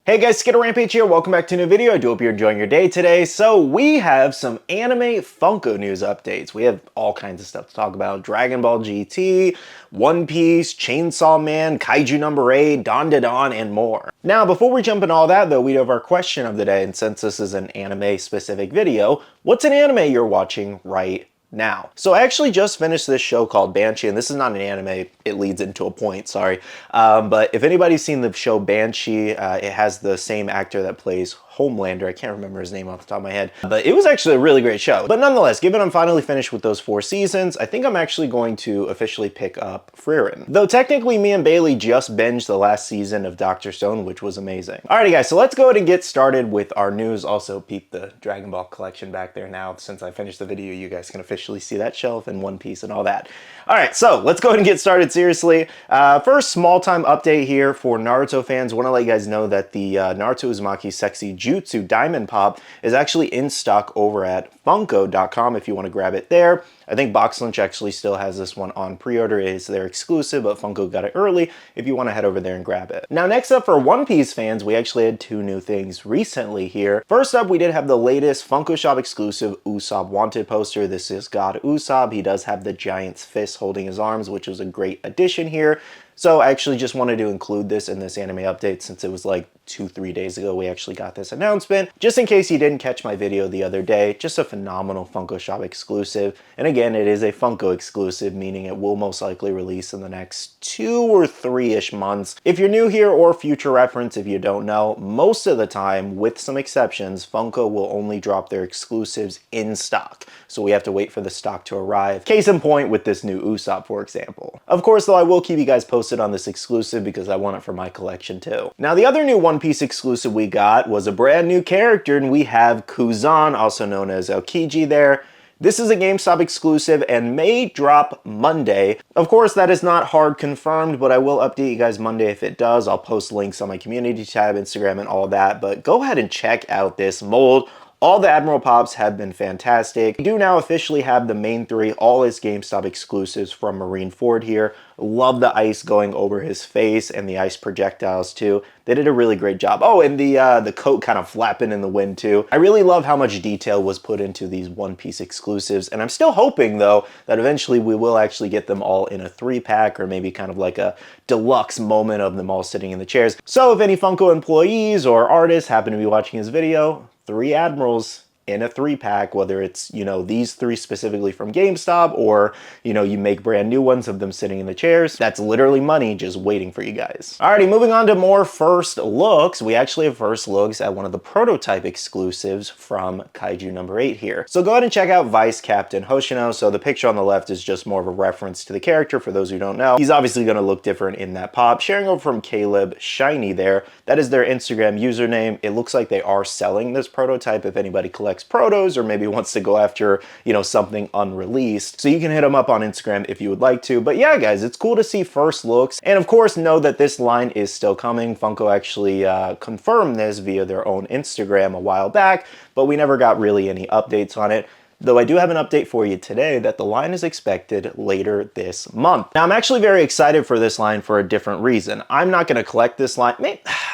Hey guys, Skittlerampage here, welcome back to a new video. I do hope you're enjoying your day today. So we have some anime Funko news updates. We have all kinds of stuff to talk about. Dragon Ball GT, One Piece, Chainsaw Man, Kaiju number 8, Dandadan, and more. Now, before we jump into all that though, we have our question of the day, and since this is an anime specific video, what's an anime you're watching right now? So I actually just finished this show called Banshee, and this is not an anime, it leads into a point, sorry. But if anybody's seen the show Banshee, it has the same actor that plays Homelander. I can't remember his name off the top of my head, but it was actually a really great show. But nonetheless, given I'm finally finished with those 4 seasons, I think I'm actually going to officially pick up Frieren. Though technically me and Bailey just binged the last season of Dr. Stone, which was amazing. Alrighty guys, so let's go ahead and get started with our news. Also peep the Dragon Ball collection back there now. Since I finished the video, you guys can officially see that shelf and One Piece and all that. Alright, so let's go ahead and get started seriously. First small time update here for Naruto fans. Want to let you guys know that the Naruto Uzumaki Sexy Jutsu Diamond Pop is actually in stock over at Funko.com if you want to grab it there. I think Box Lunch actually still has this one on pre-order. It is their exclusive, but Funko got it early if you want to head over there and grab it. Now next up for One Piece fans, we actually had 2 new things recently here. First up, we did have the latest Funko Shop exclusive Usopp Wanted poster. This is God Usopp. He does have the giant's fist holding his arms, which was a great addition here. So I actually just wanted to include this in this anime update since it was like 2-3 days ago we actually got this announcement. Just in case you didn't catch my video the other day, just a phenomenal Funko Shop exclusive. And again, it is a Funko exclusive, meaning it will most likely release in the next 2 or 3-ish months. If you're new here or future reference, if you don't know, most of the time, with some exceptions, Funko will only drop their exclusives in stock. So we have to wait for the stock to arrive. Case in point with this new Usopp, for example. Of course, though, I will keep you guys posted on this exclusive because I want it for my collection too. Now, the other new One Piece exclusive we got was a brand new character, and we have Kuzan, also known as Aokiji there. This is a GameStop exclusive and may drop Monday. Of course, that is not hard confirmed, but I will update you guys Monday if it does. I'll post links on my community tab, Instagram, and all that, but go ahead and check out this mold. All the Admiral Pops have been fantastic. We do now officially have the main 3, all his GameStop exclusives from Marineford here. Love the ice going over his face and the ice projectiles too. They did a really great job. Oh, and the coat kind of flapping in the wind too. I really love how much detail was put into these One Piece exclusives, and I'm still hoping though that eventually we will actually get them all in a 3-pack or maybe kind of like a deluxe moment of them all sitting in the chairs. So if any Funko employees or artists happen to be watching this video, 3 Admirals in a 3-pack, whether it's, you know, these 3 specifically from GameStop or, you know, you make brand new ones of them sitting in the chairs. That's literally money just waiting for you guys. Alrighty, moving on to more first looks. We actually have first looks at one of the prototype exclusives from Kaiju number 8 here. So go ahead and check out Vice Captain Hoshino. So the picture on the left is just more of a reference to the character for those who don't know. He's obviously going to look different in that pop. Sharing over from Caleb Shiny there. That is their Instagram username. It looks like they are selling this prototype if anybody collects protos or maybe wants to go after, you know, something unreleased. So you can hit them up on Instagram if you would like to. But yeah, guys, it's cool to see first looks. And of course, know that this line is still coming. Funko actually confirmed this via their own Instagram a while back, but we never got really any updates on it. Though I do have an update for you today that the line is expected later this month. Now, I'm actually very excited for this line for a different reason. I'm not going to collect this line.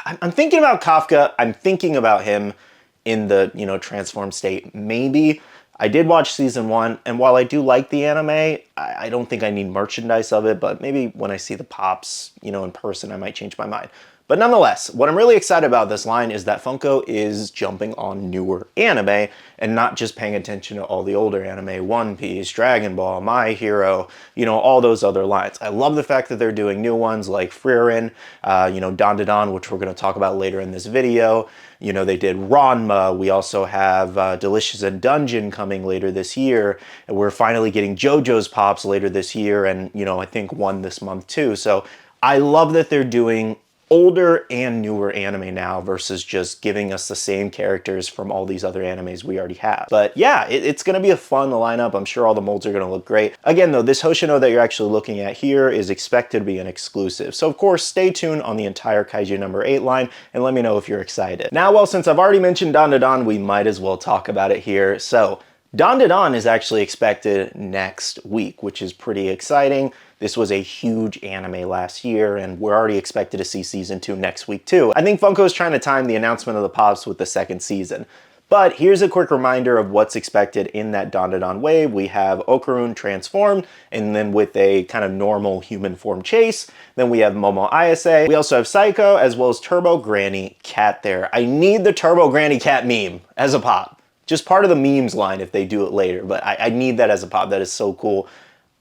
I'm thinking about Kafka. I'm thinking about him in the, you know, transformed state. Maybe. I did watch season 1, and while I do like the anime, I don't think I need merchandise of it, but maybe when I see the pops, you know, in person, I might change my mind. But nonetheless, what I'm really excited about this line is that Funko is jumping on newer anime and not just paying attention to all the older anime, One Piece, Dragon Ball, My Hero, you know, all those other lines. I love the fact that they're doing new ones like Frieren, you know, Dandadan, which we're going to talk about later in this video. You know, they did Ranma. We also have Delicious and Dungeon coming later this year. And we're finally getting JoJo's Pops later this year. And, you know, I think one this month too. So I love that they're doing older and newer anime now versus just giving us the same characters from all these other animes we already have. But yeah, it's going to be a fun lineup. I'm sure all the molds are going to look great. Again, though, this Hoshino that you're actually looking at here is expected to be an exclusive. So of course, stay tuned on the entire Kaiju number 8 line and let me know if you're excited. Now, well, since I've already mentioned Dandadan, we might as well talk about it here. So Dandadan is actually expected next week, which is pretty exciting. This was a huge anime last year, and we're already expected to see season 2 next week too. I think Funko is trying to time the announcement of the Pops with the second season. But here's a quick reminder of what's expected in that Dandadan wave. We have Okarun transformed, and then with a kind of normal human form Chase. Then we have Momo Ayase. We also have Psycho, as well as Turbo Granny Cat there. I need the Turbo Granny Cat meme as a pop. Just part of the memes line if they do it later, but I need that as a pop. That is so cool.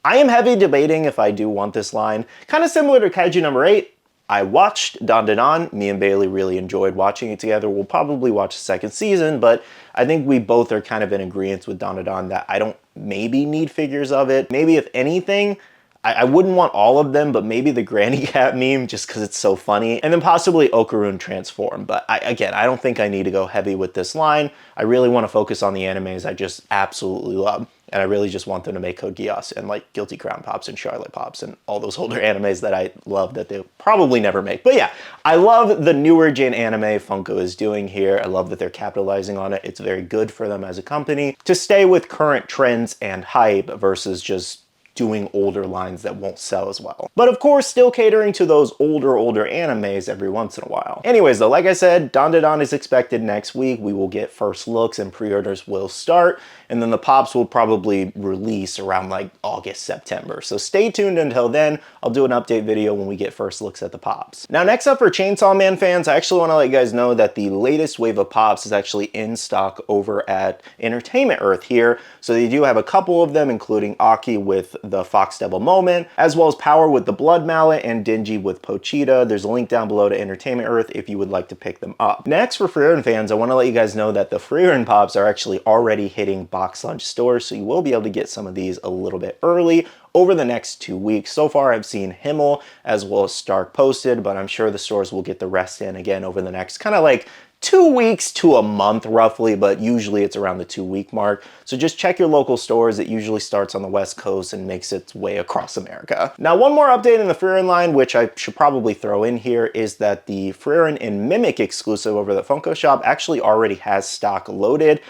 I am heavy debating if I do want this line. Kind of similar to Kaiju number 8. I watched Dandadan. Me and Bailey really enjoyed watching it together. We'll probably watch the second season, but I think we both are kind of in agreement with Dandadan that I don't maybe need figures of it. Maybe if anything, I wouldn't want all of them, but maybe the Granny Cat meme just because it's so funny. And then possibly Okarun transform. But again, I don't think I need to go heavy with this line. I really want to focus on the animes I just absolutely love. And I really just want them to make Code Geass and like Guilty Crown Pops and Charlotte Pops and all those older animes that I love that they'll probably never make. But yeah, I love the newer gen anime Funko is doing here. I love that they're capitalizing on it. It's very good for them as a company to stay with current trends and hype versus just doing older lines that won't sell as well. But of course, still catering to those older animes every once in a while. Anyways though, like I said, Dandadan is expected next week. We will get first looks and pre-orders will start. And then the Pops will probably release around like August, September. So stay tuned until then. I'll do an update video when we get first looks at the Pops. Now next up for Chainsaw Man fans, I actually want to let you guys know that the latest wave of Pops is actually in stock over at Entertainment Earth here. So they do have a couple of them, including Aki with the Fox Devil Moment, as well as Power with the Blood Mallet and Dingy with Pochita. There's a link down below to Entertainment Earth if you would like to pick them up. Next, for Frieren fans, I want to let you guys know that the Frieren Pops are actually already hitting box lunch stores, so you will be able to get some of these a little bit early over the next 2 weeks. So far, I've seen Himmel as well as Stark posted, but I'm sure the stores will get the rest in again over the next kind of like 2 weeks to a month roughly, but usually it's around the 2-week mark. So just check your local stores. It usually starts on the West Coast and makes its way across America. Now, one more update in the Frieren line, which I should probably throw in here, is that the Frieren and Mimic exclusive over the Funko shop actually already has stock loaded.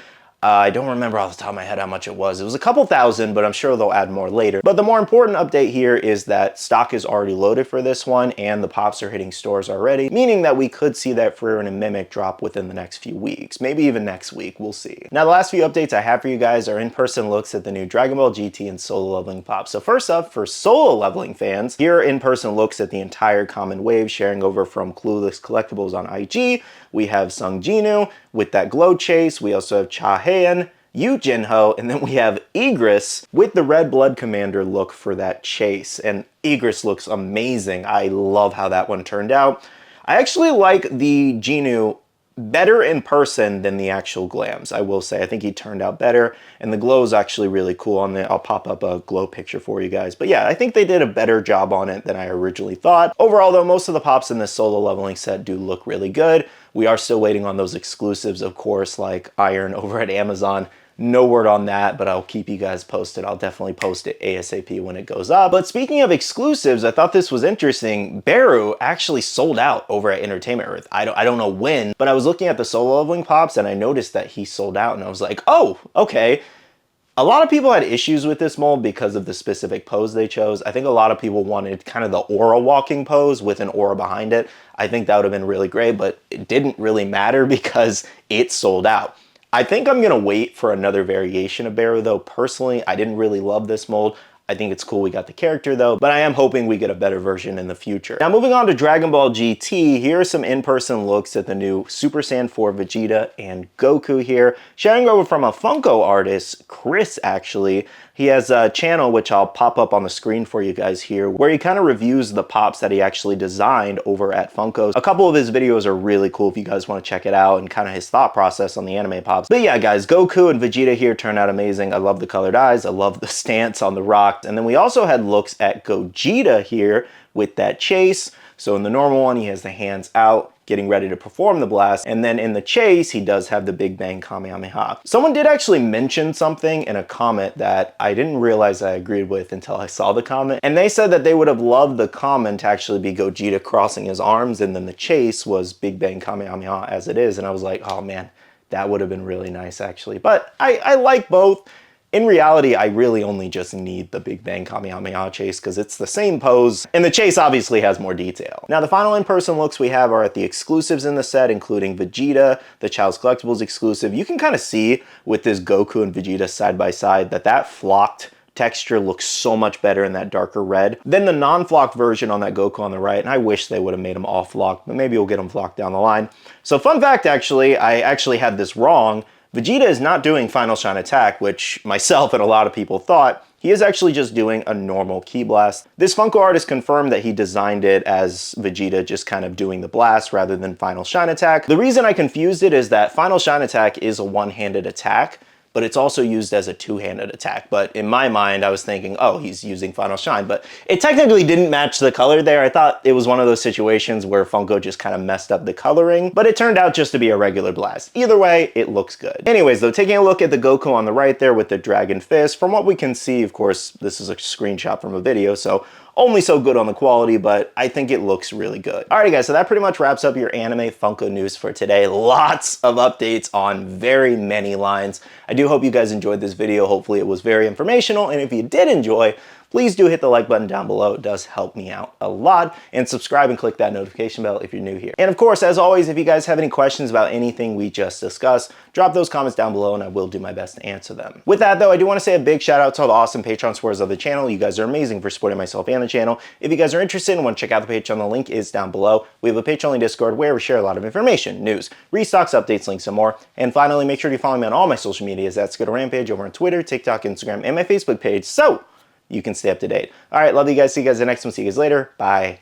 I don't remember off the top of my head how much it was. It was a couple thousand, but I'm sure they'll add more later. But the more important update here is that stock is already loaded for this one, and the Pops are hitting stores already, meaning that we could see that Frieren and Mimic drop within the next few weeks, maybe even next week, we'll see. Now, the last few updates I have for you guys are in-person looks at the new Dragon Ball GT and solo leveling Pops. So first up, for solo leveling fans, here are in-person looks at the entire common wave, sharing over from Clueless Collectibles on IG. We have Sung Jinu with that glow chase. We also have Cha Hayan, Yu Jinho, and then we have Igris with the Red Blood Commander look for that chase. And Igris looks amazing. I love how that one turned out. I actually like the Jinu better in person than the actual glams, I will say. I think he turned out better, and the glow is actually really cool on there. I'll pop up a glow picture for you guys. But yeah, I think they did a better job on it than I originally thought. Overall though, most of the Pops in this solo leveling set do look really good. We are still waiting on those exclusives, of course, like Iron over at Amazon. No word on that, but I'll keep you guys posted. I'll definitely post it ASAP when it goes up. But speaking of exclusives, I thought this was interesting. Baru actually sold out over at Entertainment Earth. I don't know when, but I was looking at the solo leveling Pops and I noticed that he sold out, and I was like, oh, okay. A lot of people had issues with this mold because of the specific pose they chose. I think a lot of people wanted kind of the aura walking pose with an aura behind it. I think that would have been really great, but it didn't really matter because it sold out. I think I'm gonna wait for another variation of Baru though. Personally, I didn't really love this mold. I think it's cool we got the character though, but I am hoping we get a better version in the future. Now moving on to Dragon Ball GT, here are some in-person looks at the new Super Saiyan 4 Vegeta and Goku here. Sharing over from a Funko artist, Chris actually. He has a channel, which I'll pop up on the screen for you guys here, where he kind of reviews the Pops that he actually designed over at Funko. A couple of his videos are really cool if you guys want to check it out and kind of his thought process on the anime Pops. But yeah, guys, Goku and Vegeta here turned out amazing. I love the colored eyes. I love the stance on the rock. And then we also had looks at Gogeta here with that chase. So in the normal one, he has the hands out, getting ready to perform the blast. And then in the chase, he does have the Big Bang Kamehameha. Someone did actually mention something in a comment that I didn't realize I agreed with until I saw the comment. And they said that they would have loved the comment to actually be Gogeta crossing his arms, and then the chase was Big Bang Kamehameha as it is. And I was like, oh man, that would have been really nice actually. But I like both. In reality, I really only just need the Big Bang Kamehameha chase because it's the same pose, and the chase obviously has more detail. Now, the final in-person looks we have are at the exclusives in the set, including Vegeta, the Child's Collectibles exclusive. You can kind of see with this Goku and Vegeta side by side that flocked texture looks so much better in that darker red than the non-flocked version on that Goku on the right, and I wish they would have made them all flocked, but maybe we'll get them flocked down the line. So fun fact, actually, I actually had this wrong. Vegeta is not doing Final Shine Attack, which myself and a lot of people thought. He is actually just doing a normal Ki Blast. This Funko artist confirmed that he designed it as Vegeta just kind of doing the blast rather than Final Shine Attack. The reason I confused it is that Final Shine Attack is a one-handed attack, but it's also used as a two-handed attack. But in my mind, I was thinking, oh, he's using Final Shine, but it technically didn't match the color there. I thought it was one of those situations where Funko just kind of messed up the coloring, but it turned out just to be a regular blast. Either way, it looks good. Anyways, though, taking a look at the Goku on the right there with the Dragon Fist, from what we can see, of course, this is a screenshot from a video, so only so good on the quality, but I think it looks really good. Alrighty guys, so that pretty much wraps up your anime Funko news for today. Lots of updates on very many lines. I do hope you guys enjoyed this video. Hopefully it was very informational, and if you did enjoy, please do hit the like button down below. It does help me out a lot. And subscribe and click that notification bell if you're new here. And of course, as always, if you guys have any questions about anything we just discussed, drop those comments down below and I will do my best to answer them. With that though, I do want to say a big shout out to all the awesome Patreon supporters of the channel. You guys are amazing for supporting myself and the channel. If you guys are interested and want to check out the Patreon, the link is down below. We have a Patreon Discord where we share a lot of information, news, restocks, updates, links, and more. And finally, make sure you follow me on all my social medias at Skittlerampage over on Twitter, TikTok, Instagram, and my Facebook page, so you can stay up to date. All right, love you guys. See you guys in the next one. See you guys later. Bye.